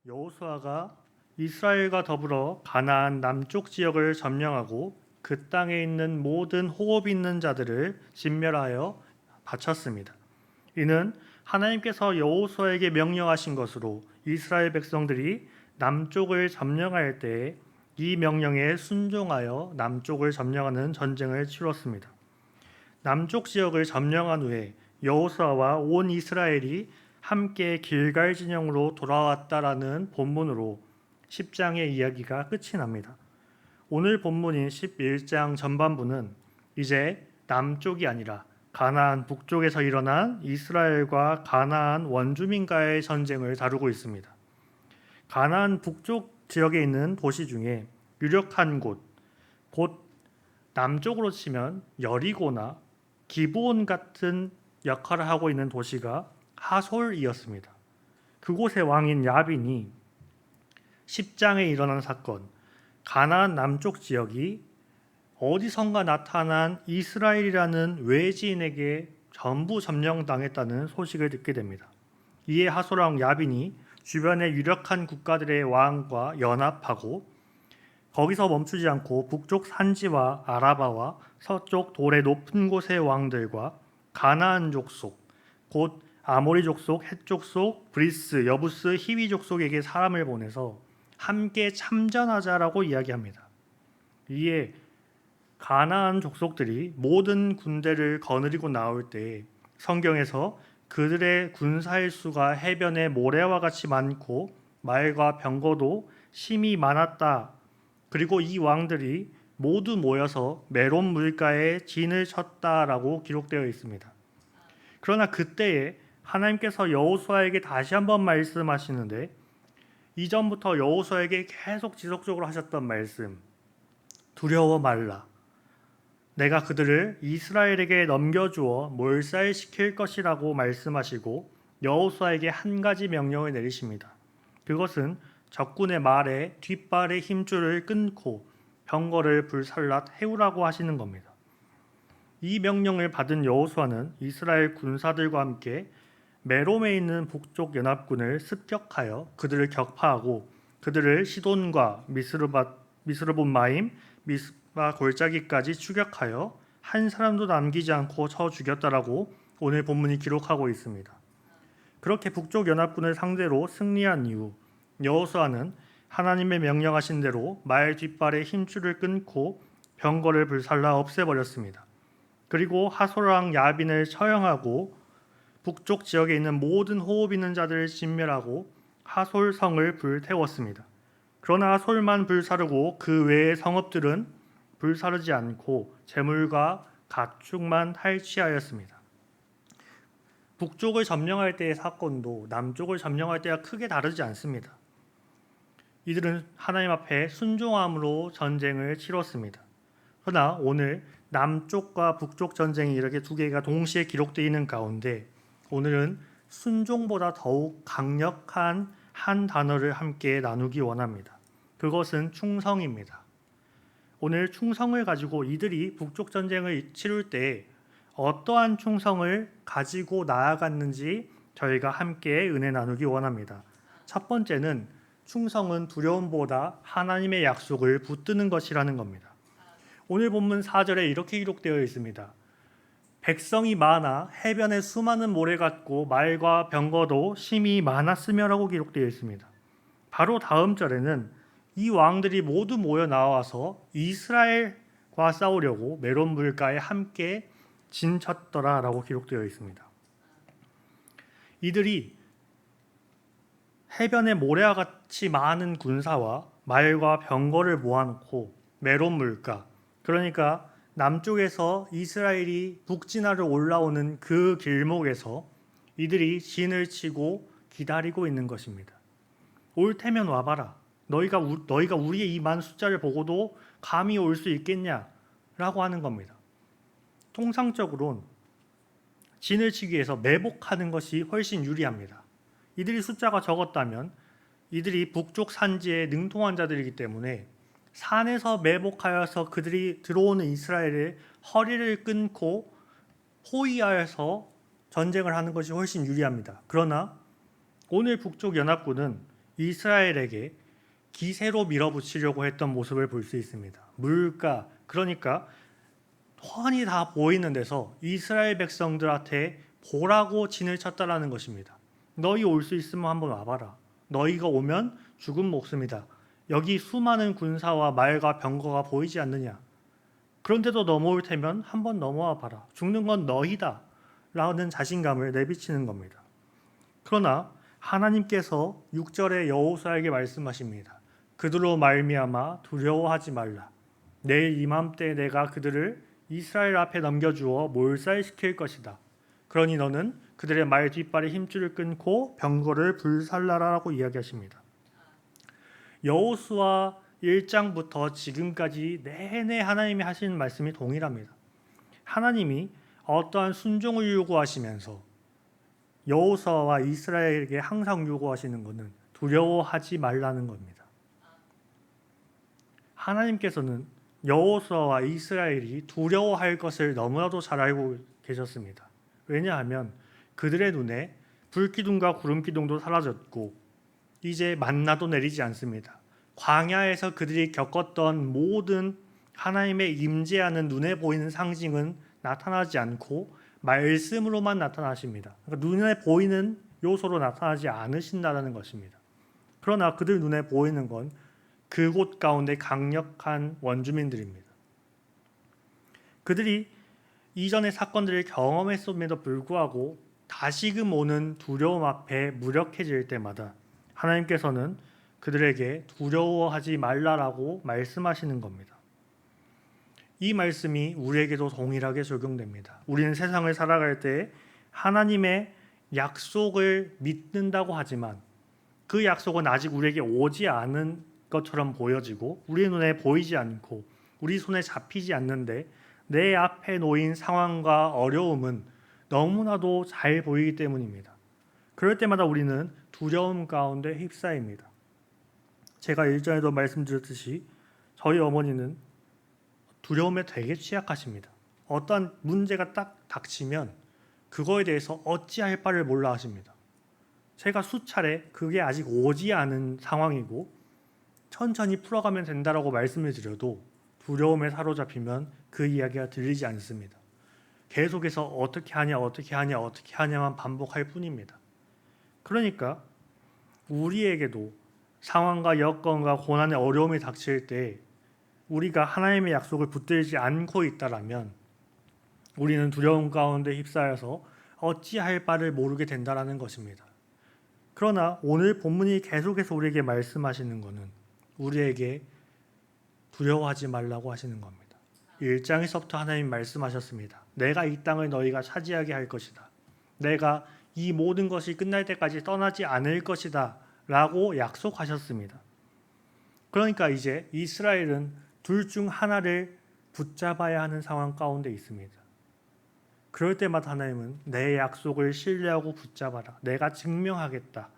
여호수아가 이스라엘과 더불어 가나안 남쪽 지역을 점령하고 그 땅에 있는 모든 호흡 있는 자들을 진멸하여 바쳤습니다. 이는 하나님께서 여호수아에게 명령하신 것으로 이스라엘 백성들이 남쪽을 점령할 때에 이 명령에 순종하여 남쪽을 점령하는 전쟁을 치렀습니다. 남쪽 지역을 점령한 후에 여호수아와 온 이스라엘이 함께 길갈 진영으로 돌아왔다라는 본문으로 10장의 이야기가 끝이 납니다. 오늘 본문인 11장 전반부는 이제 남쪽이 아니라 가나안 북쪽에서 일어난 이스라엘과 가나안 원주민과의 전쟁을 다루고 있습니다. 가나안 북쪽 지역에 있는 도시 중에 유력한 곧 남쪽으로 치면 여리고나 기브온 같은 역할을 하고 있는 도시가 하솔이었습니다. 그곳의 왕인 야빈이 10장에 일어난 사건, 가나안 남쪽 지역이 어디선가 나타난 이스라엘이라는 외지인에게 전부 점령당했다는 소식을 듣게 됩니다. 이에 하솔왕 야빈이 주변의 유력한 국가들의 왕과 연합하고 거기서 멈추지 않고 북쪽 산지와 아라바와 서쪽 돌의 높은 곳의 왕들과 가나안 족속, 곧 아모리 족속, 헷 족속, 브리스, 여부스, 히위 족속에게 사람을 보내서 함께 참전하자라고 이야기합니다. 이에 가나안 족속들이 모든 군대를 거느리고 나올 때 성경에서 그들의 군사의 수가 해변의 모래와 같이 많고 말과 병거도 심히 많았다. 그리고 이 왕들이 모두 모여서 메론 물가에 진을 쳤다라고 기록되어 있습니다. 그러나 그때에 하나님께서 여호수아에게 다시 한번 말씀하시는데 이전부터 여호수아에게 계속 지속적으로 하셨던 말씀, 두려워 말라. 내가 그들을 이스라엘에게 넘겨주어 몰살시킬 것이라고 말씀하시고 여호수아에게 한 가지 명령을 내리십니다. 그것은 적군의 말에 뒷발의 힘줄을 끊고 병거를 불살라 태우라고 하시는 겁니다. 이 명령을 받은 여호수아는 이스라엘 군사들과 함께 메롬에 있는 북쪽 연합군을 습격하여 그들을 격파하고 그들을 시돈과 미스르본마임, 미스바 골짜기까지 추격하여 한 사람도 남기지 않고 쳐 죽였다라고 오늘 본문이 기록하고 있습니다. 그렇게 북쪽 연합군을 상대로 승리한 이후 여호수아는 하나님의 명령하신 대로 말 뒷발의 힘줄을 끊고 병거를 불살라 없애버렸습니다. 그리고 하솔왕 야빈을 처형하고 북쪽 지역에 있는 모든 호흡 있는 자들을 진멸하고 하솔성을 불태웠습니다. 그러나 하솔만 불사르고 그 외의 성읍들은 불사르지 않고 재물과 가축만 탈취하였습니다. 북쪽을 점령할 때의 사건도 남쪽을 점령할 때와 크게 다르지 않습니다. 이들은 하나님 앞에 순종함으로 전쟁을 치렀습니다. 그러나 오늘 남쪽과 북쪽 전쟁이 이렇게 두 개가 동시에 기록되어 있는 가운데 오늘은 순종보다 더욱 강력한 한 단어를 함께 나누기 원합니다. 그것은 충성입니다. 오늘 충성을 가지고 이들이 북쪽 전쟁을 치룰 때 어떠한 충성을 가지고 나아갔는지 저희가 함께 은혜 나누기 원합니다. 첫 번째는 충성은 두려움보다 하나님의 약속을 붙드는 것이라는 겁니다. 오늘 본문 4절에 이렇게 기록되어 있습니다. 백성이 많아 해변에 수많은 모래 같고 말과 병거도 심히 많았으며라고 기록되어 있습니다. 바로 다음 절에는 이 왕들이 모두 모여 나와서 이스라엘과 싸우려고 메론 물가에 함께 진쳤더라라고 기록되어 있습니다. 이들이 해변에 모래와 같이 많은 군사와 말과 병거를 모아놓고 메론 물가, 그러니까 남쪽에서 이스라엘이 북진하러 올라오는 그 길목에서 이들이 진을 치고 기다리고 있는 것입니다. 올 테면 와봐라. 너희가 우리의 이 많은 숫자를 보고도 감히 올 수 있겠냐라고 하는 겁니다. 통상적으로는 진을 치기 위해서 매복하는 것이 훨씬 유리합니다. 이들이 숫자가 적었다면 이들이 북쪽 산지에 능통한 자들이기 때문에 산에서 매복하여서 그들이 들어오는 이스라엘의 허리를 끊고 호위하여서 전쟁을 하는 것이 훨씬 유리합니다. 그러나 오늘 북쪽 연합군은 이스라엘에게 기세로 밀어붙이려고 했던 모습을 볼 수 있습니다. 물가, 그러니까 훤히 다 보이는 데서 이스라엘 백성들한테 보라고 진을 쳤다라는 것입니다. 너희 올 수 있으면 한번 와봐라. 너희가 오면 죽은 목숨이다. 여기 수많은 군사와 말과 병거가 보이지 않느냐. 그런데도 넘어올 테면 한번 넘어와 봐라. 죽는 건 너희다. 라는 자신감을 내비치는 겁니다. 그러나 하나님께서 6절에 여호수아에게 말씀하십니다. 그들로 말미암아 두려워하지 말라. 내일 이맘때 내가 그들을 이스라엘 앞에 넘겨주어 몰살시킬 것이다. 그러니 너는 그들의 말 뒷발에 힘줄을 끊고 병거를 불살라라고 이야기하십니다. 여호수아 1장부터 지금까지 내내 하나님이 하시는 말씀이 동일합니다. 하나님이 어떠한 순종을 요구하시면서 여호수아와 이스라엘에게 항상 요구하시는 것은 두려워하지 말라는 겁니다. 하나님께서는 여호수아와 이스라엘이 두려워할 것을 너무나도 잘 알고 계셨습니다. 왜냐하면 그들의 눈에 불기둥과 구름기둥도 사라졌고 이제 만나도 내리지 않습니다. 광야에서 그들이 겪었던 모든 하나님의 임재하는 눈에 보이는 상징은 나타나지 않고 말씀으로만 나타나십니다. 그러니까 눈에 보이는 요소로 나타나지 않으신다는 것입니다. 그러나 그들 눈에 보이는 건 그곳 가운데 강력한 원주민들입니다. 그들이 이전의 사건들을 경험했음에도 불구하고 다시금 오는 두려움 앞에 무력해질 때마다 하나님께서는 그들에게 두려워하지 말라라고 말씀하시는 겁니다. 이 말씀이 우리에게도 동일하게 적용됩니다. 우리는 세상을 살아갈 때 하나님의 약속을 믿는다고 하지만 그 약속은 아직 우리에게 오지 않은 것처럼 보여지고 우리 눈에 보이지 않고 우리 손에 잡히지 않는데 내 앞에 놓인 상황과 어려움은 너무나도 잘 보이기 때문입니다. 그럴 때마다 우리는 두려움 가운데 휩싸입니다. 제가 일전에도 말씀드렸듯이 저희 어머니는 두려움에 되게 취약하십니다. 어떠한 문제가 딱 닥치면 그거에 대해서 어찌할 바를 몰라 하십니다. 제가 수차례 그게 아직 오지 않은 상황이고 천천히 풀어가면 된다라고 말씀을 드려도 두려움에 사로잡히면 그 이야기가 들리지 않습니다. 계속해서 어떻게 하냐만 반복할 뿐입니다. 그러니까 우리에게도 상황과 여건과 고난의 어려움이 닥칠 때 우리가 하나님의 약속을 붙들지 않고 있다라면 우리는 두려움 가운데 휩싸여서 어찌할 바를 모르게 된다라는 것입니다. 그러나 오늘 본문이 계속해서 우리에게 말씀하시는 것은 우리에게 두려워하지 말라고 하시는 겁니다. 1장에서부터 하나님 말씀하셨습니다. 내가 이 땅을 너희가 차지하게 할 것이다. 내가 이 모든 것이 끝날 때까지 떠나지 않을 것이다 라고 약속하셨습니다. 그러니까 이제 이스라엘은 둘 중 하나를 붙잡아야 하는 상황 가운데 있습니다. 그럴 때마다 하나님은 내 약속을 신뢰하고 붙잡아라. 내가 증명하겠다.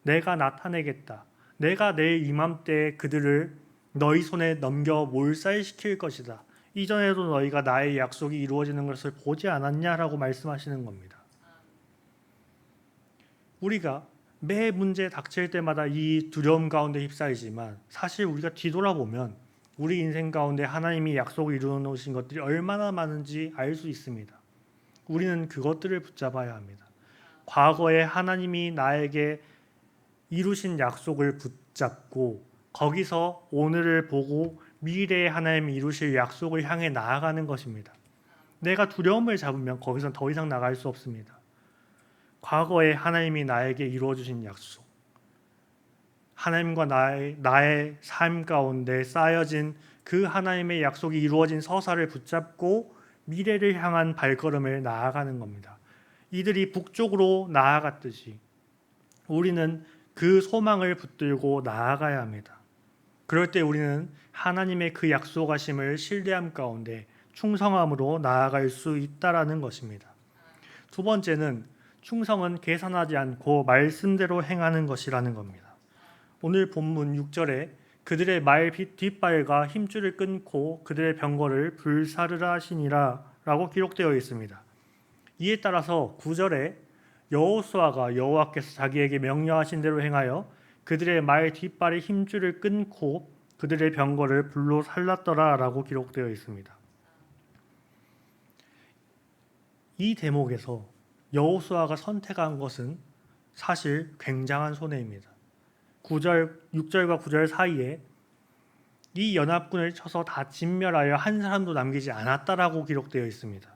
내가 나타내겠다. 내가 내일 이맘때 그들을 너희 손에 넘겨 몰살시킬 것이다. 이전에도 너희가 나의 약속이 이루어지는 것을 보지 않았냐라고 말씀하시는 겁니다. 우리가 매 문제 닥칠 때마다 이 두려움 가운데 휩싸이지만 사실 우리가 뒤돌아보면 우리 인생 가운데 하나님이 약속을 이루어 놓으신 것들이 얼마나 많은지 알 수 있습니다. 우리는 그것들을 붙잡아야 합니다. 과거에 하나님이 나에게 이루신 약속을 붙잡고 거기서 오늘을 보고 미래에 하나님이 이루실 약속을 향해 나아가는 것입니다. 내가 두려움을 잡으면 거기서 더 이상 나갈 수 없습니다. 과거에 하나님이 나에게 이루어 주신 약속, 하나님과 나의 삶 가운데 쌓여진 그 하나님의 약속이 이루어진 서사를 붙잡고 미래를 향한 발걸음을 나아가는 겁니다. 이들이 북쪽으로 나아갔듯이 우리는 그 소망을 붙들고 나아가야 합니다. 그럴 때 우리는 하나님의 그 약속하심을 신뢰함 가운데 충성함으로 나아갈 수 있다라는 것입니다. 두 번째는 충성은 계산하지 않고 말씀대로 행하는 것이라는 겁니다. 오늘 본문 6절에 그들의 말 뒷발과 힘줄을 끊고 그들의 병거를 불사르라 하시니라 라고 기록되어 있습니다. 이에 따라서 9절에 여호수아가 여호와께서 자기에게 명령하신 대로 행하여 그들의 말 뒷발의 힘줄을 끊고 그들의 병거를 불로 살랐더라라고 기록되어 있습니다. 이 대목에서 여호수아가 선택한 것은 사실 굉장한 손해입니다. 6절과 9절 사이에 이 연합군을 쳐서 다 진멸하여 한 사람도 남기지 않았다라고 기록되어 있습니다.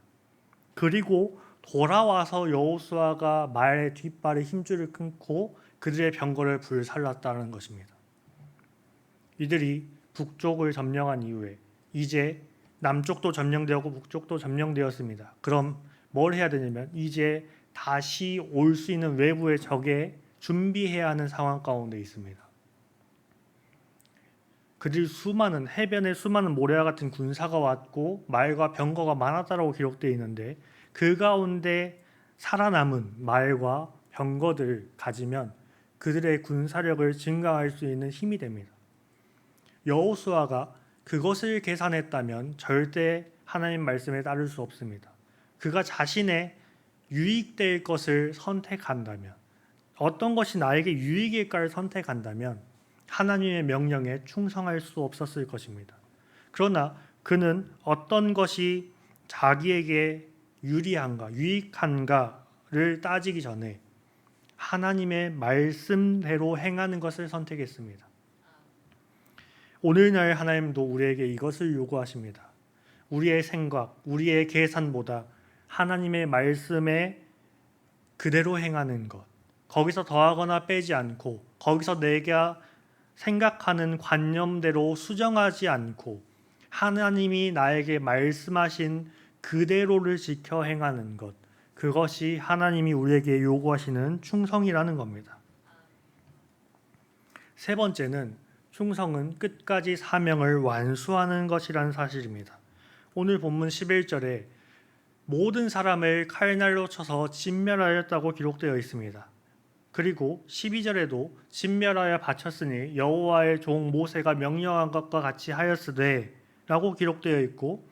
그리고 돌아와서 여호수아가 말의 뒷발의 힘줄을 끊고 그들의 병거를 불살랐다는 것입니다. 이들이 북쪽을 점령한 이후에 이제 남쪽도 점령되었고 북쪽도 점령되었습니다. 그럼 뭘 해야 되냐면 이제 다시 올 수 있는 외부의 적에 준비해야 하는 상황 가운데 있습니다. 그들 수많은 해변에 수많은 모래와 같은 군사가 왔고 말과 병거가 많았다라고 기록되어 있는데 그 가운데 살아남은 말과 병거들을 가지면 그들의 군사력을 증강할 수 있는 힘이 됩니다. 여호수아가 그것을 계산했다면 절대 하나님 말씀에 따를 수 없습니다. 그가 자신의 유익될 것을 선택한다면, 어떤 것이 나에게 유익일까를 선택한다면 하나님의 명령에 충성할 수 없었을 것입니다. 그러나 그는 어떤 것이 자기에게 유리한가, 유익한가를 따지기 전에 하나님의 말씀대로 행하는 것을 선택했습니다. 오늘날 하나님도 우리에게 이것을 요구하십니다. 우리의 생각, 우리의 계산보다 하나님의 말씀에 그대로 행하는 것, 거기서 더하거나 빼지 않고 거기서 내가 생각하는 관념대로 수정하지 않고 하나님이 나에게 말씀하신 그대로를 지켜 행하는 것, 그것이 하나님이 우리에게 요구하시는 충성이라는 겁니다. 세 번째는 충성은 끝까지 사명을 완수하는 것이라는 사실입니다. 오늘 본문 11절에 모든 사람을 칼날로 쳐서 진멸하였다고 기록되어 있습니다. 그리고 12절에도 진멸하여 바쳤으니 여호와의 종 모세가 명령한 것과 같이 하였으되 라고 기록되어 있고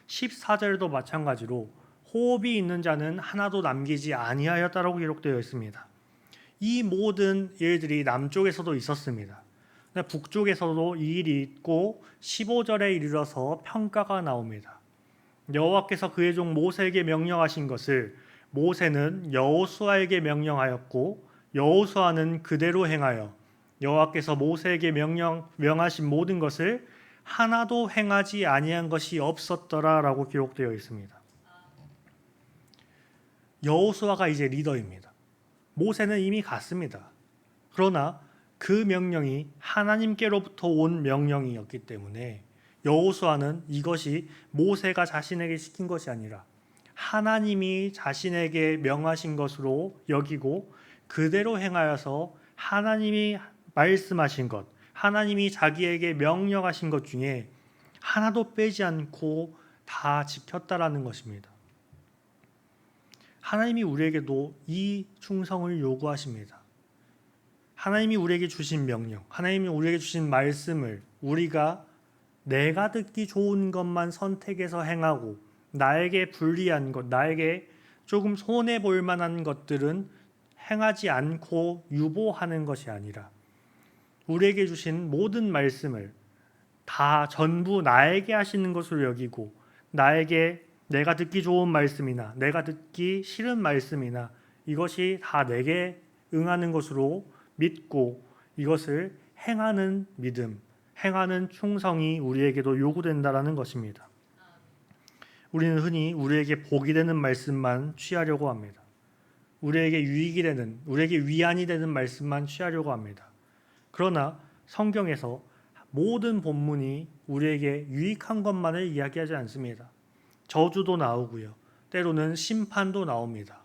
14절에도 마찬가지로 호흡이 있는 자는 하나도 남기지 아니하였다라고 기록되어 있습니다. 이 모든 일들이 남쪽에서도 있었습니다. 북쪽에서도 이 일이 있고 15절에 이르러서 평가가 나옵니다. 여호와께서 그의 종 모세에게 명령하신 것을 모세는 여호수아에게 명령하였고 여호수아는 그대로 행하여 여호와께서 모세에게 명하신 모든 것을 하나도 행하지 아니한 것이 없었더라라고 기록되어 있습니다. 여호수아가 이제 리더입니다. 모세는 이미 갔습니다. 그러나 그 명령이 하나님께로부터 온 명령이었기 때문에 여호수아는 이것이 모세가 자신에게 시킨 것이 아니라 하나님이 자신에게 명하신 것으로 여기고 그대로 행하여서 하나님이 말씀하신 것, 하나님이 자기에게 명령하신 것 중에 하나도 빼지 않고 다 지켰다라는 것입니다. 하나님이 우리에게도 이 충성을 요구하십니다. 하나님이 우리에게 주신 명령, 하나님이 우리에게 주신 말씀을 우리가 내가 듣기 좋은 것만 선택해서 행하고 나에게 불리한 것, 나에게 조금 손해볼 만한 것들은 행하지 않고 유보하는 것이 아니라 우리에게 주신 모든 말씀을 다 전부 나에게 하시는 것으로 여기고 나에게 내가 듣기 좋은 말씀이나 내가 듣기 싫은 말씀이나 이것이 다 내게 응하는 것으로 믿고 이것을 행하는 믿음, 행하는 충성이 우리에게도 요구된다라는 것입니다. 우리는 흔히 우리에게 복이 되는 말씀만 취하려고 합니다. 우리에게 유익이 되는, 우리에게 위안이 되는 말씀만 취하려고 합니다. 그러나 성경에서 모든 본문이 우리에게 유익한 것만을 이야기하지 않습니다. 저주도 나오고요. 때로는 심판도 나옵니다.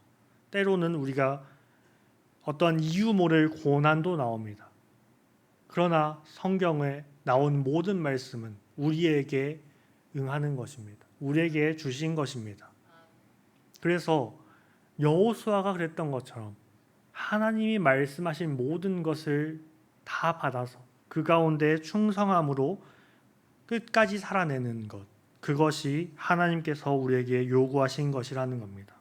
때로는 우리가 어떤 이유 모를 고난도 나옵니다. 그러나 성경에 나온 모든 말씀은 우리에게 응하는 것입니다. 우리에게 주신 것입니다. 그래서 여호수아가 그랬던 것처럼 하나님이 말씀하신 모든 것을 다 받아서 그 가운데 충성함으로 끝까지 살아내는 것, 그것이 하나님께서 우리에게 요구하신 것이라는 겁니다.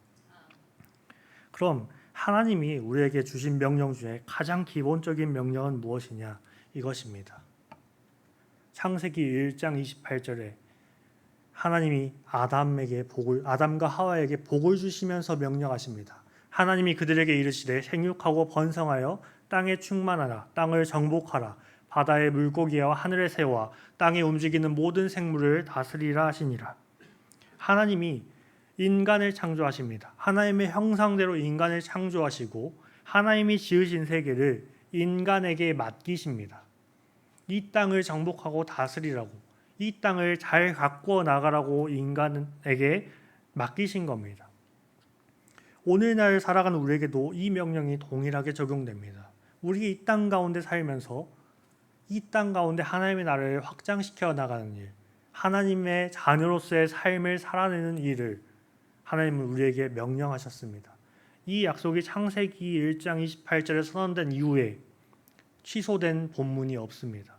그럼 하나님이 우리에게 주신 명령 중에 가장 기본적인 명령은 무엇이냐? 이것입니다. 창세기 1장 28절에 하나님이 아담과 하와에게 복을 주시면서 명령하십니다. 하나님이 그들에게 이르시되 생육하고 번성하여 땅에 충만하라. 땅을 정복하라. 바다의 물고기와 하늘의 새와 땅에 움직이는 모든 생물을 다스리라 하시니라. 하나님이 인간을 창조하십니다. 하나님의 형상대로 인간을 창조하시고 하나님이 지으신 세계를 인간에게 맡기십니다. 이 땅을 정복하고 다스리라고, 이 땅을 잘 가꾸어 나가라고 인간에게 맡기신 겁니다. 오늘날 살아가는 우리에게도 이 명령이 동일하게 적용됩니다. 우리 이 땅 가운데 살면서 이 땅 가운데 하나님의 나라를 확장시켜 나가는 일, 하나님의 자녀로서의 삶을 살아내는 일을 하나님은 우리에게 명령하셨습니다. 이 약속이 창세기 1장 28절에 선언된 이후에 취소된 본문이 없습니다.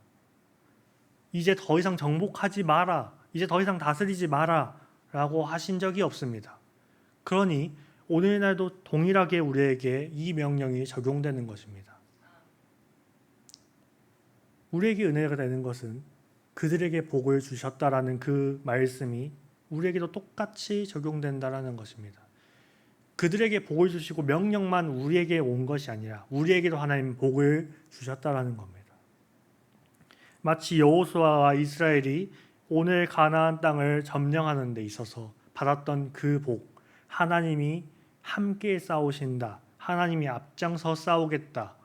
이제 더 이상 정복하지 마라, 이제 더 이상 다스리지 마라 라고 하신 적이 없습니다. 그러니 오늘날도 동일하게 우리에게 이 명령이 적용되는 것입니다. 우리에게 은혜가 되는 것은 그들에게 복을 주셨다라는 그 말씀이 우리에게도 똑같이 적용된다라는 것입니다. 그들에게 복을 주시고 명령만 우리에게 온 것이 아니라 우리에게도 하나님 복을 주셨다라는 겁니다. 마치 여호수아와 이스라엘이 오늘 가나안 땅을 점령하는 데 있어서 받았던 그 복, 하나님이 함께 싸우신다, 하나님이 앞장서 싸우겠다,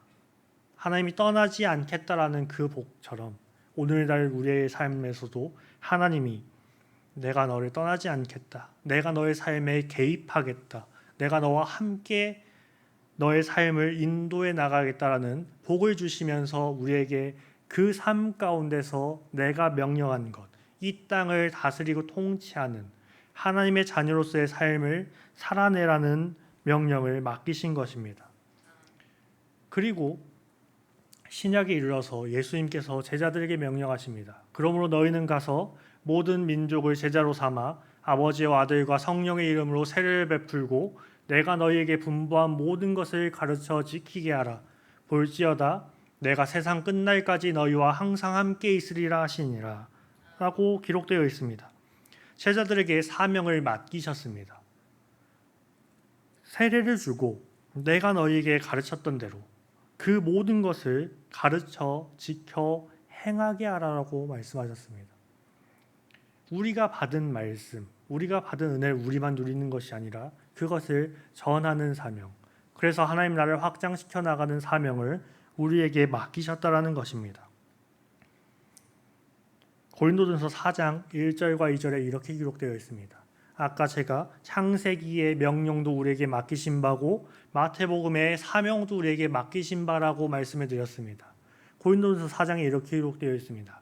하나님이 떠나지 않겠다라는 그 복처럼 오늘날 우리의 삶에서도 하나님이 내가 너를 떠나지 않겠다, 내가 너의 삶에 개입하겠다, 내가 너와 함께 너의 삶을 인도해 나가겠다라는 복을 주시면서 우리에게 그 삶 가운데서 내가 명령한 것, 이 땅을 다스리고 통치하는 하나님의 자녀로서의 삶을 살아내라는 명령을 맡기신 것입니다. 그리고 신약에 이르러서 예수님께서 제자들에게 명령하십니다. 그러므로 너희는 가서 모든 민족을 제자로 삼아 아버지와 아들과 성령의 이름으로 세례를 베풀고 내가 너희에게 분부한 모든 것을 가르쳐 지키게 하라. 볼지어다 내가 세상 끝날까지 너희와 항상 함께 있으리라 하시니라 라고 기록되어 있습니다. 제자들에게 사명을 맡기셨습니다. 세례를 주고 내가 너희에게 가르쳤던 대로 그 모든 것을 가르쳐 지켜 행하게 하라고 말씀하셨습니다. 우리가 받은 말씀, 우리가 받은 은혜를 우리만 누리는 것이 아니라 그것을 전하는 사명, 그래서 하나님 나라를 확장시켜 나가는 사명을 우리에게 맡기셨다라는 것입니다. 고린도전서 4장 1절과 2절에 이렇게 기록되어 있습니다. 아까 제가 창세기의 명령도 우리에게 맡기신 바고 마태복음의 사명도 우리에게 맡기신 바라고 말씀을 드렸습니다. 고린도전서 4장에 이렇게 기록되어 있습니다.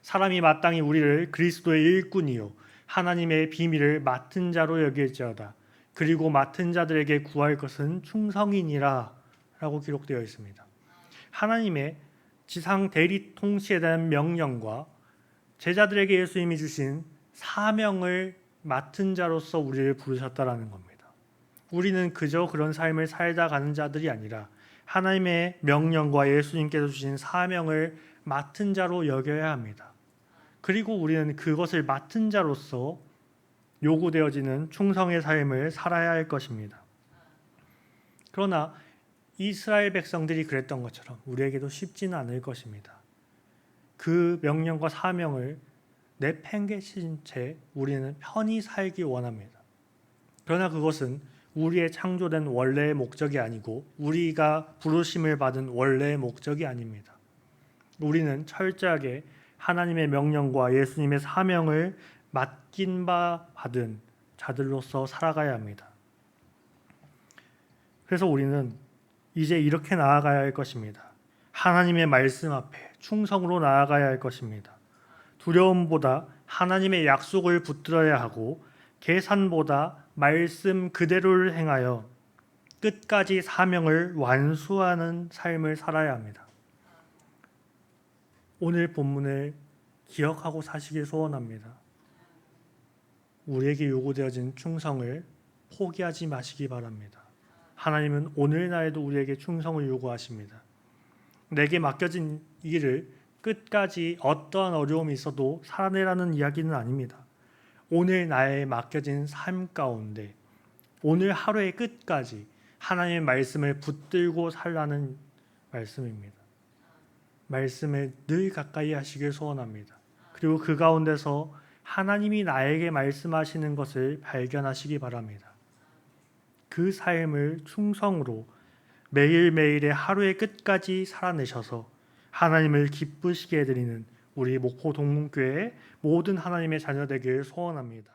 사람이 마땅히 우리를 그리스도의 일꾼이요 하나님의 비밀을 맡은 자로 여길지어다. 그리고 맡은 자들에게 구할 것은 충성이니라 라고 기록되어 있습니다. 하나님의 지상 대리 통치에 대한 명령과 제자들에게 예수님이 주신 사명을 맡은 자로서 우리를 부르셨다라는 겁니다. 우리는 그저 그런 삶을 살다 가는 자들이 아니라 하나님의 명령과 예수님께서 주신 사명을 맡은 자로 여겨야 합니다. 그리고 우리는 그것을 맡은 자로서 요구되어지는 충성의 삶을 살아야 할 것입니다. 그러나 이스라엘 백성들이 그랬던 것처럼 우리에게도 쉽지는 않을 것입니다. 그 명령과 사명을 내팽개친 채 우리는 편히 살기 원합니다. 그러나 그것은 우리의 창조된 원래의 목적이 아니고 우리가 부르심을 받은 원래의 목적이 아닙니다. 우리는 철저하게 하나님의 명령과 예수님의 사명을 맡긴 바 받은 자들로서 살아가야 합니다. 그래서 우리는 이제 이렇게 나아가야 할 것입니다. 하나님의 말씀 앞에 충성으로 나아가야 할 것입니다. 두려움보다 하나님의 약속을 붙들어야 하고 계산보다 말씀 그대로를 행하여 끝까지 사명을 완수하는 삶을 살아야 합니다. 오늘 본문을 기억하고 사시길 소원합니다. 우리에게 요구되어진 충성을 포기하지 마시기 바랍니다. 하나님은 오늘날에도 우리에게 충성을 요구하십니다. 내게 맡겨진 일을 끝까지 어떠한 어려움이 있어도 살아내라는 이야기는 아닙니다. 오늘 나에 맡겨진 삶 가운데 오늘 하루의 끝까지 하나님의 말씀을 붙들고 살라는 말씀입니다. 말씀을 늘 가까이 하시길 소원합니다. 그리고 그 가운데서 하나님이 나에게 말씀하시는 것을 발견하시기 바랍니다. 그 삶을 충성으로 매일매일의 하루의 끝까지 살아내셔서 하나님을 기쁘시게 해드리는 우리 목포 동문교회의 모든 하나님의 자녀 되기를 소원합니다.